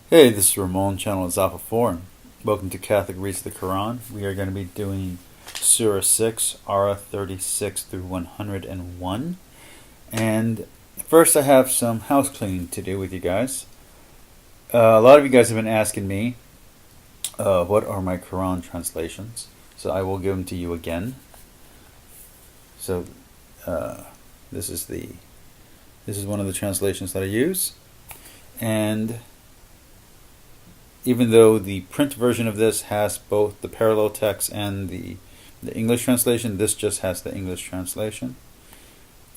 Hey, this is Ramon, channel is Alpha 4. Welcome to Catholic Reads the Quran. We are going to be doing Surah 6, Ara 36 through 101. And first I have some house cleaning to do with you guys. A lot of you guys have been asking me what are my Quran translations. So I will give them to you again. So this is one of the translations that I use. And even though the print version of this has both the parallel text and the English translation, this just has the English translation.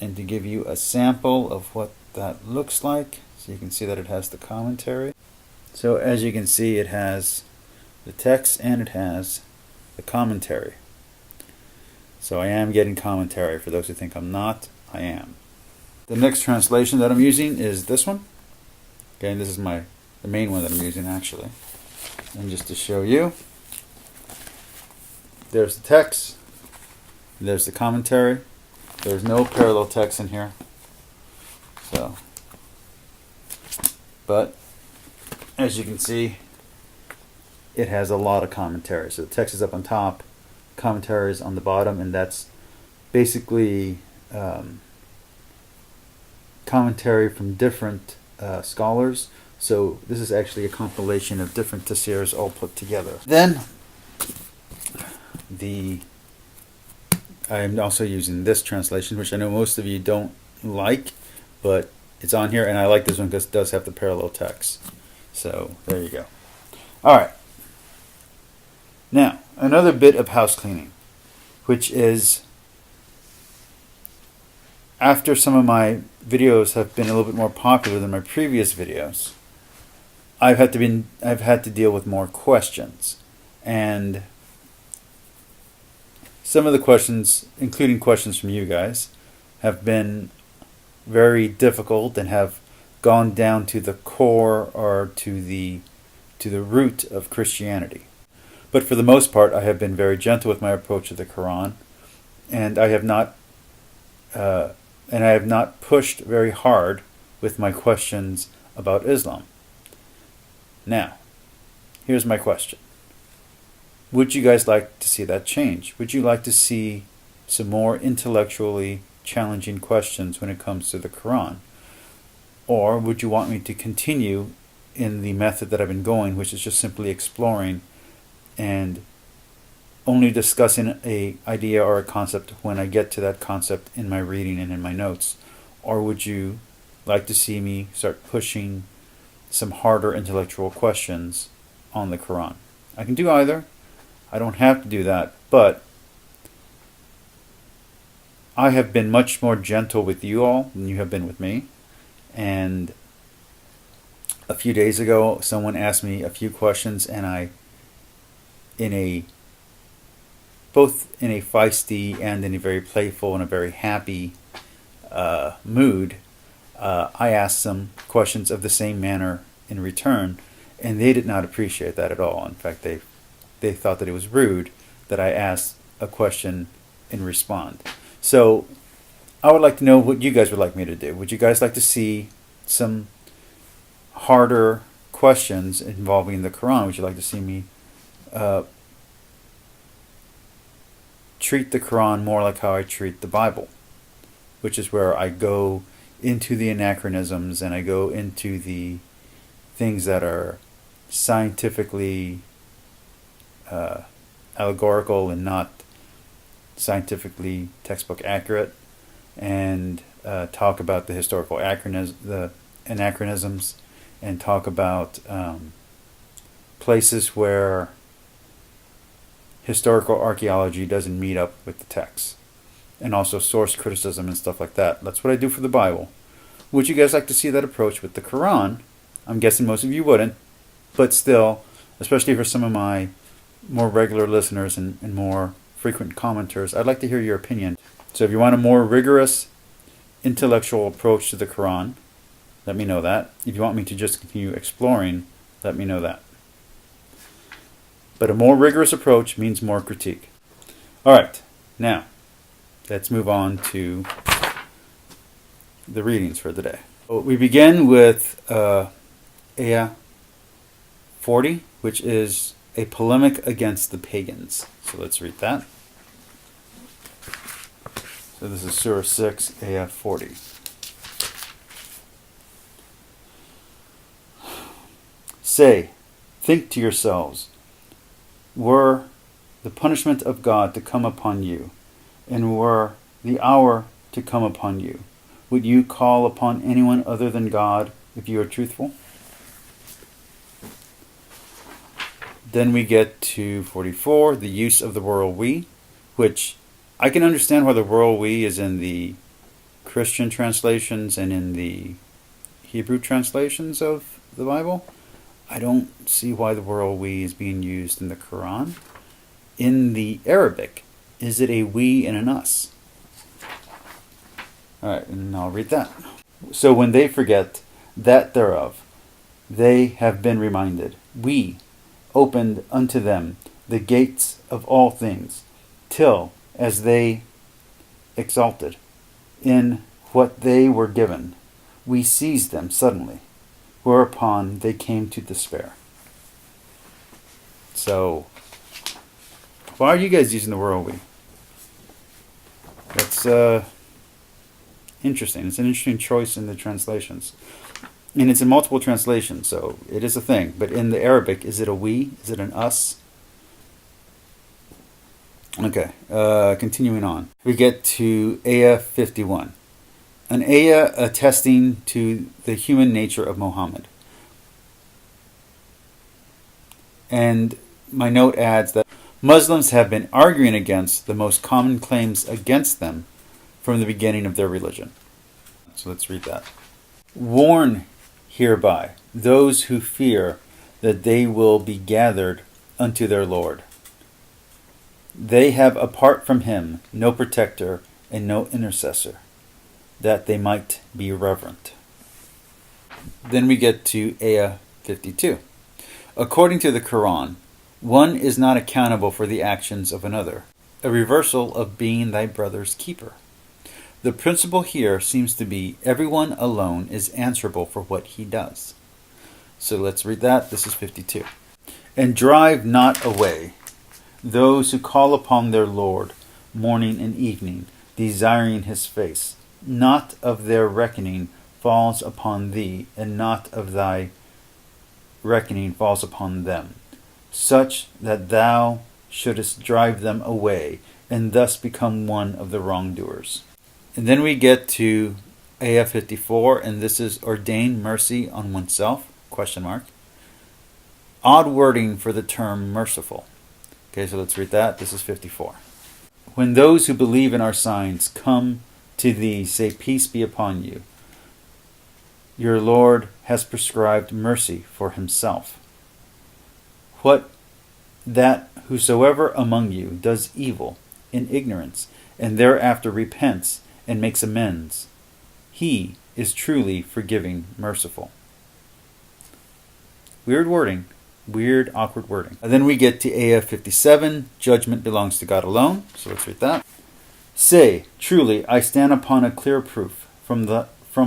And to give you a sample of what that looks like, so you can see that it has the commentary. So as you can see, it has the text and it has the commentary. So I am getting commentary. For those who think I'm not, I am. The next translation that I'm using is this one. Okay, and this is the main one that I'm using actually. And just to show you, there's the text, there's the commentary. There's no parallel text in here. So, but as you can see, it has a lot of commentary. So the text is up on top, commentary is on the bottom, and that's basically commentary from different scholars. So this is actually a compilation of different tafsirs all put together. Then I'm also using this translation, which I know most of you don't like, but it's on here, and I like this one because it does have the parallel text. So there you go. All right. Now, another bit of house cleaning, which is after some of my videos have been a little bit more popular than my previous videos, I've had to deal with more questions, and some of the questions, including questions from you guys, have been very difficult and have gone down to the core or to the root of Christianity. But for the most part, I have been very gentle with my approach to the Quran, and I have not pushed very hard with my questions about Islam. Now, here's my question. Would you guys like to see that change? Would you like to see some more intellectually challenging questions when it comes to the Quran? Or would you want me to continue in the method that I've been going, which is just simply exploring and only discussing an idea or a concept when I get to that concept in my reading and in my notes? Or would you like to see me start pushing some harder intellectual questions on the Quran? I can do either. I don't have to do that, but I have been much more gentle with you all than you have been with me. And a few days ago, someone asked me a few questions, and both in a feisty and in a very playful and a very happy mood, I asked some questions of the same manner in return, and they did not appreciate that at all. In fact, they thought that it was rude that I asked a question and respond. So I would like to know what you guys would like me to do. Would you guys like to see some harder questions involving the Quran? Would you like to see me treat the Quran more like how I treat the Bible, which is where I go into the anachronisms and I go into the things that are scientifically allegorical and not scientifically textbook accurate, and talk about the historical anachronisms, and talk about places where historical archaeology doesn't meet up with the text, and also source criticism and stuff like that. That's what I do for the Bible. Would you guys like to see that approach with the Quran? I'm guessing most of you wouldn't, but still, especially for some of my more regular listeners and more frequent commenters, I'd like to hear your opinion. So if you want a more rigorous intellectual approach to the Quran, let me know that. If you want me to just continue exploring, let me know that. But a more rigorous approach means more critique. Alright, now let's move on to the readings for the day. We begin with ayat 40, which is a polemic against the pagans. So let's read that. So this is Surah 6, ayat 40. Say, think to yourselves, were the punishment of God to come upon you, and were the hour to come upon you, would you call upon anyone other than God if you are truthful? Then we get to 44, the use of the royal we, which I can understand why the royal we is in the Christian translations and in the Hebrew translations of the Bible. I don't see why the royal we is being used in the Quran. In the Arabic, is it a we and an us? Alright, and I'll read that. So when they forget that thereof, they have been reminded. We opened unto them the gates of all things, till, as they exalted in what they were given, we seized them suddenly, whereupon they came to despair. So, why are you guys using the royal we? That's interesting. It's an interesting choice in the translations. And it's in multiple translations, so it is a thing. But in the Arabic, is it a we? Is it an us? Okay, continuing on. We get to ayah 51. An ayah attesting to the human nature of Muhammad. And my note adds that Muslims have been arguing against the most common claims against them from the beginning of their religion. So let's read that. Warn hereby those who fear that they will be gathered unto their Lord. They have apart from him no protector and no intercessor, that they might be reverent. Then we get to ayah 52. According to the Quran, one is not accountable for the actions of another, a reversal of being thy brother's keeper. The principle here seems to be everyone alone is answerable for what he does. So let's read that. This is 52. And drive not away those who call upon their Lord morning and evening, desiring his face. Not of their reckoning falls upon thee, and not of thy reckoning falls upon them, such that thou shouldest drive them away, and thus become one of the wrongdoers. And then we get to ayah 54, and this is ordain mercy on oneself, question mark. Odd wording for the term merciful. Okay, so let's read that. This is 54. When those who believe in our signs come to thee, say, peace be upon you. Your Lord has prescribed mercy for himself. What that whosoever among you does evil in ignorance, and thereafter repents and makes amends, he is truly forgiving, merciful. Weird wording. Weird, awkward wording. And then we get to ayah 57. Judgment belongs to God alone. So let's read that. Say, truly, I stand upon a clear proof from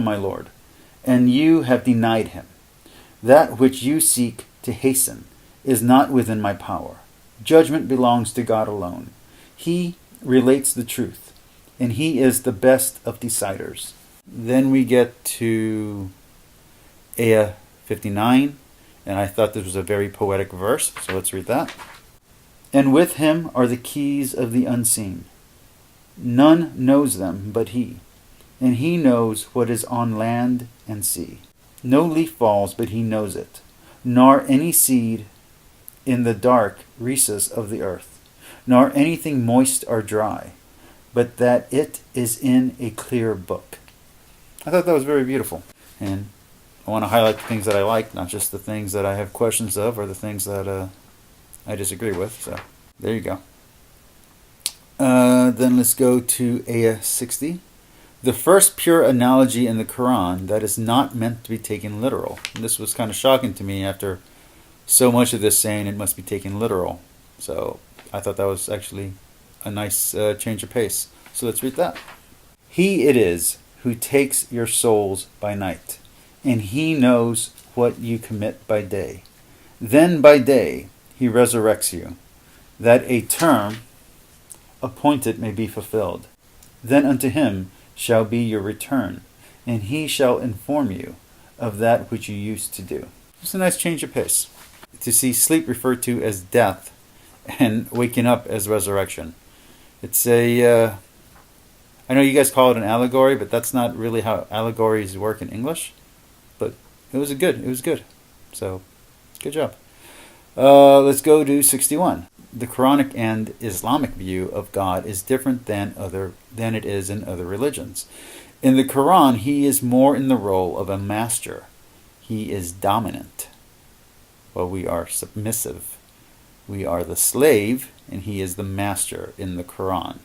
my Lord, and you have denied him. That which you seek to hasten is not within my power. Judgment belongs to God alone. He relates the truth, and he is the best of deciders. Then we get to ayah 59, and I thought this was a very poetic verse, so let's read that. And with him are the keys of the unseen. None knows them but he, and he knows what is on land and sea. No leaf falls but he knows it, nor any seed in the dark recesses of the earth, nor anything moist or dry, but that it is in a clear book. I thought that was very beautiful. And I want to highlight the things that I like, not just the things that I have questions of or the things that I disagree with. So there you go. Then let's go to ayah 60. The first pure analogy in the Quran that is not meant to be taken literal. And this was kind of shocking to me after so much of this saying it must be taken literal. So I thought that was actually a nice change of pace. So let's read that. He it is who takes your souls by night, and he knows what you commit by day. Then by day he resurrects you, that a term appointed may be fulfilled. Then unto him shall be your return, and he shall inform you of that which you used to do. It's a nice change of pace. To see sleep referred to as death and waking up as resurrection. It's I know you guys call it an allegory, but that's not really how allegories work in English. But it was good. So, good job. Let's go to 61. The Quranic and Islamic view of God is different than it is in other religions. In the Quran, he is more in the role of a master. He is dominant, while we are submissive. We are the slave, and he is the master in the Quran.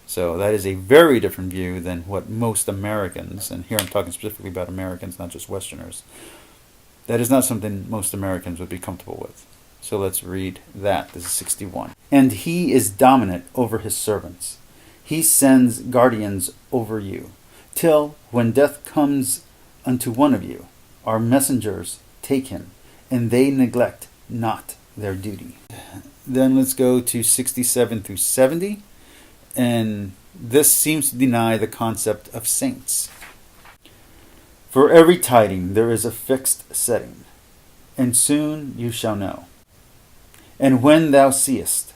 So that is a very different view than what most Americans, and here I'm talking specifically about Americans, not just Westerners, that is not something most Americans would be comfortable with. So let's read that. This is 61. And he is dominant over his servants. He sends guardians over you, till when death comes unto one of you, our messengers take him, and they neglect not their duty. Then let's go to 67 through 70. And this seems to deny the concept of saints. For every tiding there is a fixed setting, and soon you shall know. And when thou seest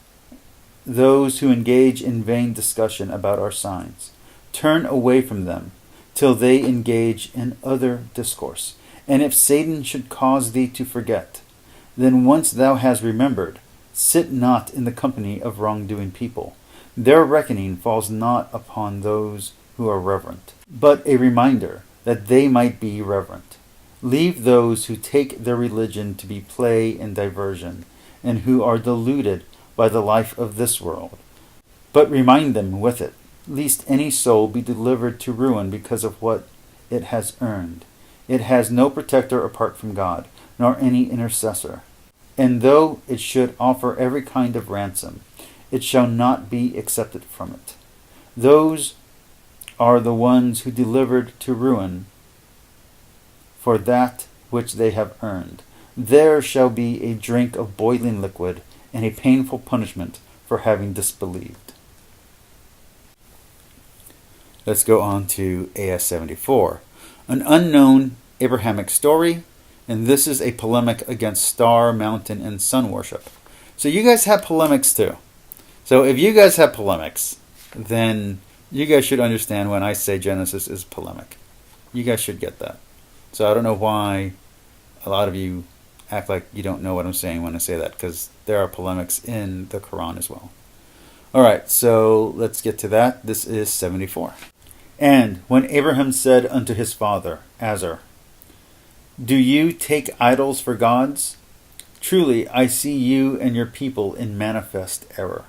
those who engage in vain discussion about our signs, turn away from them till they engage in other discourse. And if Satan should cause thee to forget, then once thou hast remembered, sit not in the company of wrongdoing people. Their reckoning falls not upon those who are reverent, but a reminder that they might be reverent. Leave those who take their religion to be play and diversion, and who are deluded by the life of this world. But remind them with it, lest any soul be delivered to ruin because of what it has earned. It has no protector apart from God, nor any intercessor. And though it should offer every kind of ransom, it shall not be accepted from it. Those are the ones who delivered to ruin for that which they have earned. There shall be a drink of boiling liquid, and a painful punishment for having disbelieved. Let's go on to AS 74. An unknown Abrahamic story, and this is a polemic against star, mountain, and sun worship. So you guys have polemics too. So if you guys have polemics, then you guys should understand when I say Genesis is polemic. You guys should get that. So I don't know why a lot of you act like you don't know what I'm saying when I say that, because there are polemics in the Quran as well. Alright, so let's get to that. This is 74. And when Abraham said unto his father, Azar, do you take idols for gods? Truly, I see you and your people in manifest error.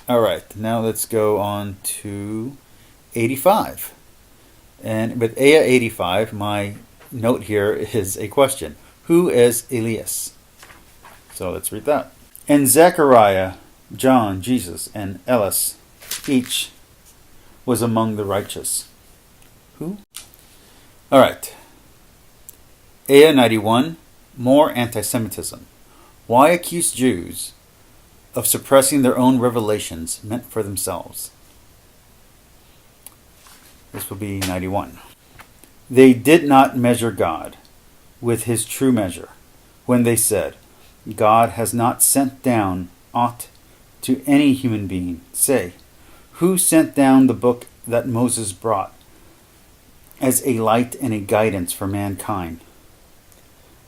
Alright, now let's go on to 85. And with Ayah 85, my note here is a question. Who is Elias? So let's read that. And Zechariah, John, Jesus, and Elias, each was among the righteous. Who? Alright. Ayah 91, more anti-Semitism. Why accuse Jews of suppressing their own revelations meant for themselves? This will be 91. They did not measure God with his true measure when they said, God has not sent down aught to any human being. Say, who sent down the book that Moses brought as a light and a guidance for mankind,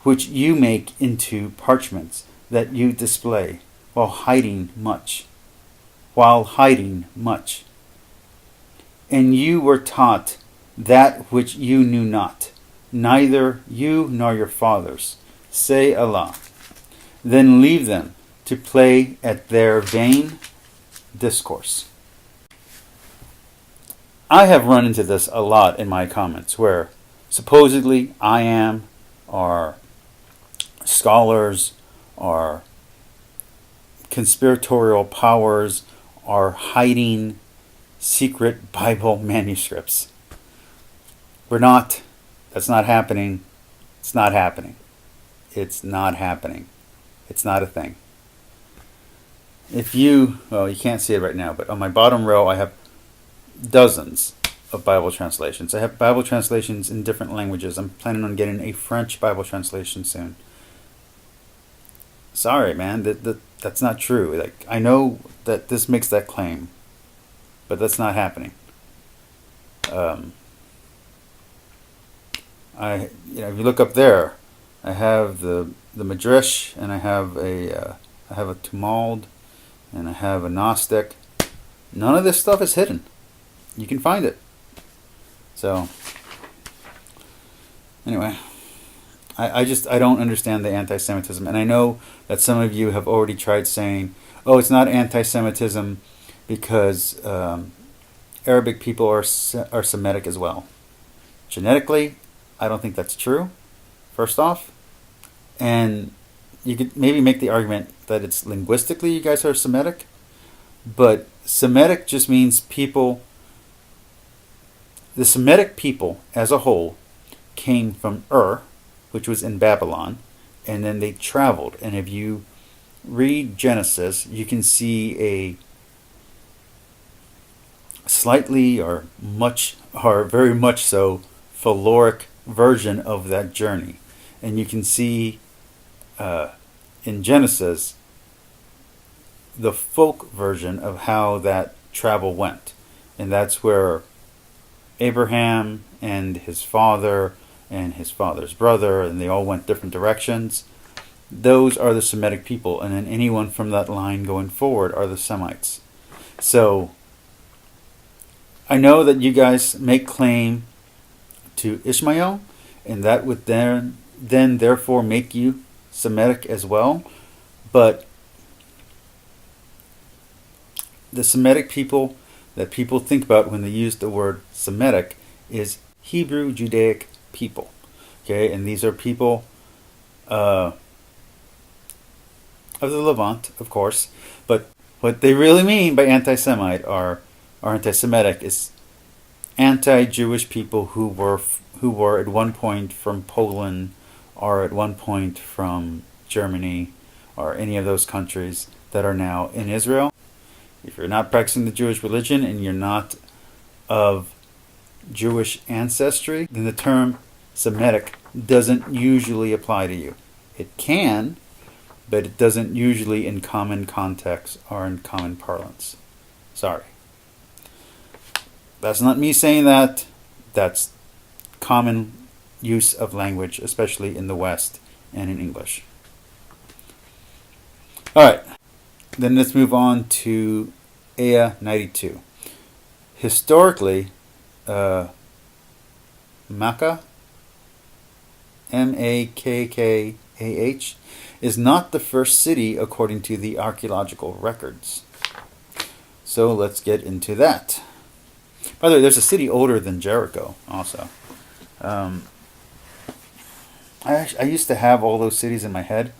which you make into parchments that you display while hiding much. And you were taught that which you knew not, neither you nor your fathers. Say Allah. Then leave them to play at their vain discourse. I have run into this a lot in my comments, where supposedly I am, or scholars, or conspiratorial powers are hiding secret Bible manuscripts. We're not. That's not happening. It's not happening. It's not happening. It's not a thing. If you, well, you can't see it right now, but on my bottom row, I have dozens of Bible translations. I have Bible translations in different languages. I'm planning on getting a French Bible translation soon. Sorry, man, that's not true. Like, I know that this makes that claim, but that's not happening. If you look up there, I have the Midrash, and I have a Tumald, and I have a Gnostic. None of this stuff is hidden. You can find it. So, anyway, I don't understand the anti-Semitism, and I know that some of you have already tried saying, "Oh, it's not anti-Semitism because Arabic people are Semitic as well." Genetically, I don't think that's true. First off, and you could maybe make the argument that it's linguistically you guys are Semitic, but Semitic just means people. The Semitic people as a whole came from which was in Babylon, and then they traveled. And if you read Genesis, you can see a slightly or very much so philoric version of that journey. And you can see in Genesis the folk version of how that travel went. And that's where Abraham and his father and his father's brother, and they all went different directions. Those are the Semitic people, and then anyone from that line going forward are the Semites. So I know that you guys make claim to Ishmael, and that would then therefore make you Semitic as well. But the Semitic people that people think about when they use the word Semitic is Hebrew Judaic people. Okay, and these are people of the Levant, of course. But what they really mean by anti-Semite or anti-Semitic is anti-Jewish people who were at one point from Poland or at one point from Germany or any of those countries that are now in Israel. If you're not practicing the Jewish religion and you're not of Jewish ancestry, then the term Semitic doesn't usually apply to you. It can, but it doesn't usually in common context or in common parlance. Sorry. That's not me saying that. That's common use of language, especially in the West and in English. Alright, then let's move on to ayah 92. Historically, Makkah, Makkah, is not the first city according to the archaeological records. So let's get into that. By the way, there's a city older than Jericho also. I used to have all those cities in my head.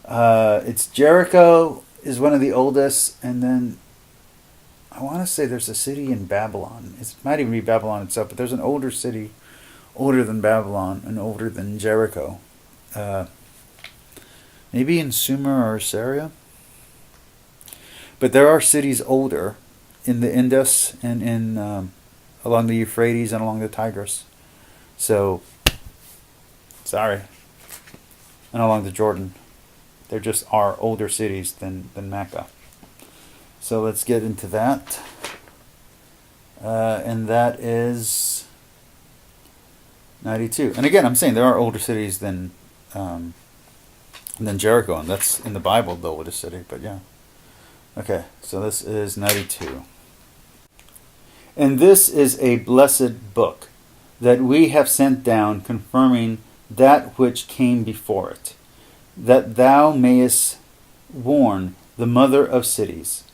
It's Jericho is one of the oldest, and then I want to say there's a city in Babylon. It might even be Babylon itself, but there's an older city, older than Babylon and older than Jericho. Maybe in Sumer or Syria. But there are cities older in the Indus and in along the Euphrates and along the Tigris. So, sorry. And along the Jordan. There just are older cities than Mecca. So let's get into that. And that is 92. And again, I'm saying there are older cities than Jericho, and that's in the Bible, the oldest city. But yeah. Okay, so this is 92. And this is a blessed book that we have sent down, confirming that which came before it, that thou mayest warn the mother of cities,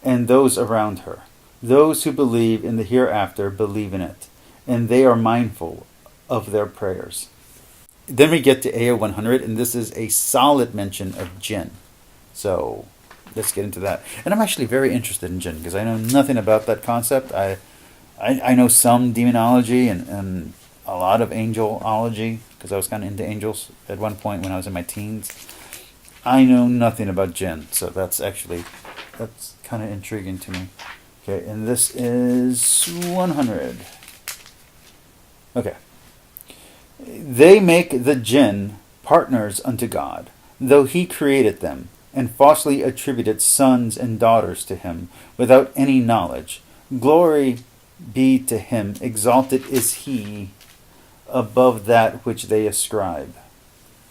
and those around her. Those who believe in the hereafter believe in it, and they are mindful of their prayers. Then we get to ayah 100, and this is a solid mention of jinn. So let's get into that. And I'm actually very interested in jinn, because I know nothing about that concept. I know some demonology, and a lot of angelology, because I was kind of into angels at one point when I was in my teens. I know nothing about jinn, so that's kind of intriguing to me. Okay, and this is 100. Okay. They make the jinn partners unto God, though he created them, and falsely attributed sons and daughters to him, without any knowledge. Glory be to him, exalted is he above that which they ascribe.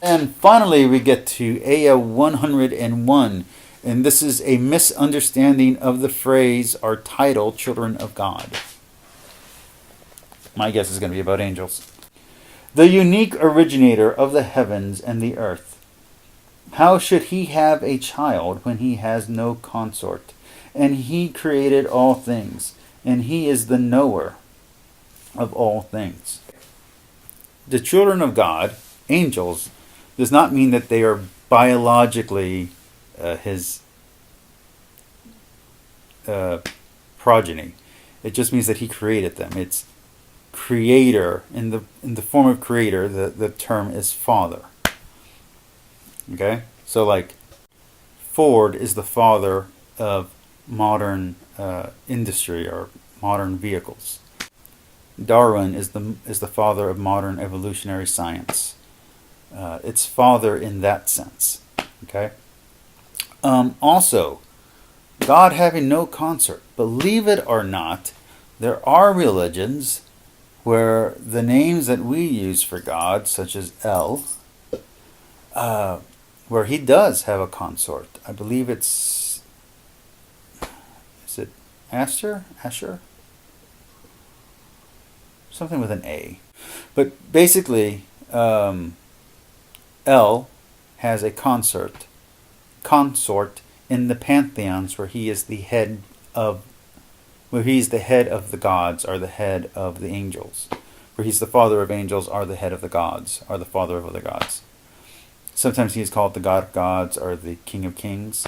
And finally we get to ayah 101, and this is a misunderstanding of the phrase or title, Children of God. My guess is going to be about angels. The unique originator of the heavens and the earth. How should he have a child when he has no consort? And he created all things, and he is the knower of all things. The children of God, angels, does not mean that they are biologically his progeny. It just means that he created them. It's creator, in the form of creator, the term is father. Okay? So like Ford is the father of modern industry or modern vehicles. Darwin is the father of modern evolutionary science. It's father in that sense. Okay? Also, God having no consort. Believe it or not, there are religions where the names that we use for God, such as El, where he does have a consort. I believe is it Asher? Something with an A. But basically, El has a consort in the pantheons where he is the head of the gods, or the head of the angels. Where he's the father of angels, or the head of the gods, or the father of other gods. Sometimes he is called the God of gods, or the King of kings.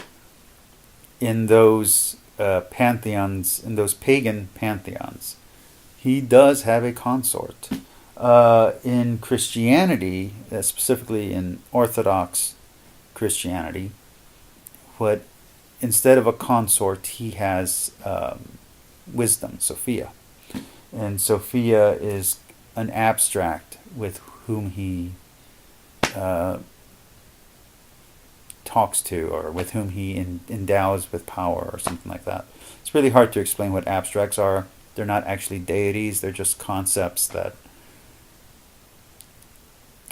In those pantheons, in those pagan pantheons, he does have a consort. In Christianity, specifically in Orthodox Christianity, instead of a consort, he has wisdom, Sophia. And Sophia is an abstract with whom he talks to, or with whom he endows with power, or something like that. It's really hard to explain what abstracts are. They're not actually deities, they're just concepts that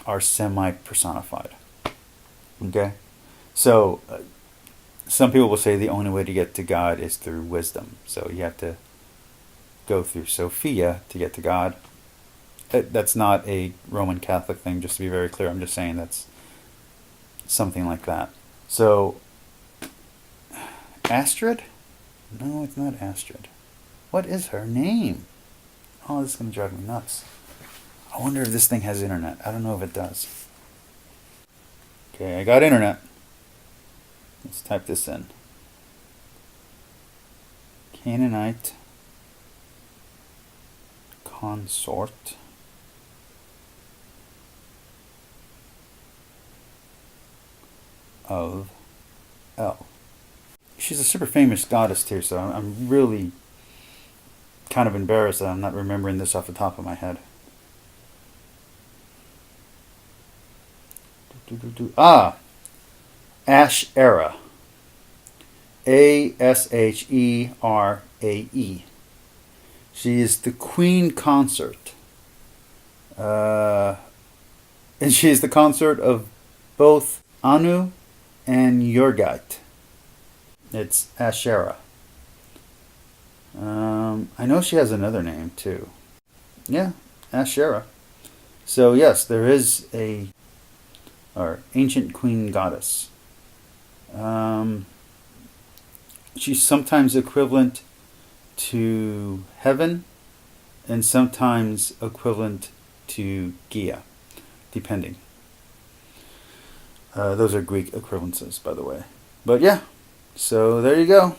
are semi-personified. Okay? So, some people will say the only way to get to God is through wisdom. So you have to go through Sophia to get to God. That's not a Roman Catholic thing, just to be very clear. I'm just saying that's something like that. So, Astrid? No, it's not Astrid. What is her name? Oh, this is going to drive me nuts. I wonder if this thing has internet. I don't know if it does. Okay, I got internet. Let's type this in. Canaanite consort of El. She's a super famous goddess too, so I'm really kind of embarrassed that I'm not remembering this off the top of my head. Ashera. Asherae. She is the queen consort. And she is the consort of both Anu and Yurgite. It's Asherah. I know she has another name too. Yeah, Asherah. So yes, there is our ancient queen goddess. She's sometimes equivalent to heaven, and sometimes equivalent to Gia, depending. Those are Greek equivalences, by the way. But yeah, so there you go.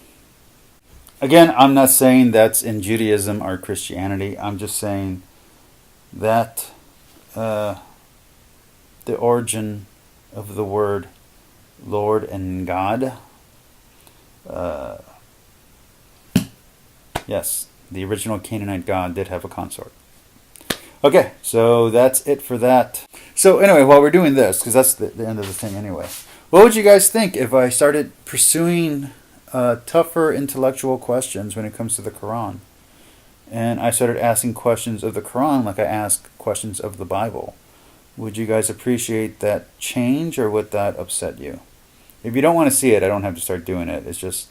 Again, I'm not saying that's in Judaism or Christianity. I'm just saying that the origin of the word Lord and God, yes, the original Canaanite god did have a consort. Okay, so that's it for that. So anyway, while we're doing this, because that's the end of the thing anyway, what would you guys think if I started pursuing tougher intellectual questions when it comes to the Quran? And I started asking questions of the Quran like I ask questions of the Bible. Would you guys appreciate that change, or would that upset you? If you don't want to see it, I don't have to start doing it. It's just,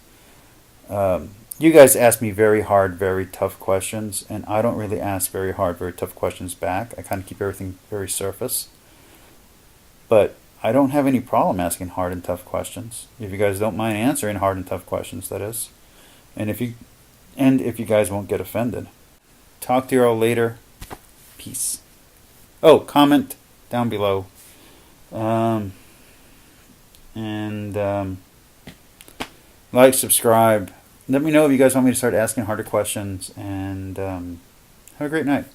you guys ask me very hard, very tough questions, and I don't really ask very hard, very tough questions back. I kind of keep everything very surface. But I don't have any problem asking hard and tough questions. If you guys don't mind answering hard and tough questions, that is. And if you guys won't get offended. Talk to you all later. Peace. Oh, comment down below. Like, subscribe. Let me know if you guys want me to start asking harder questions. And have a great night.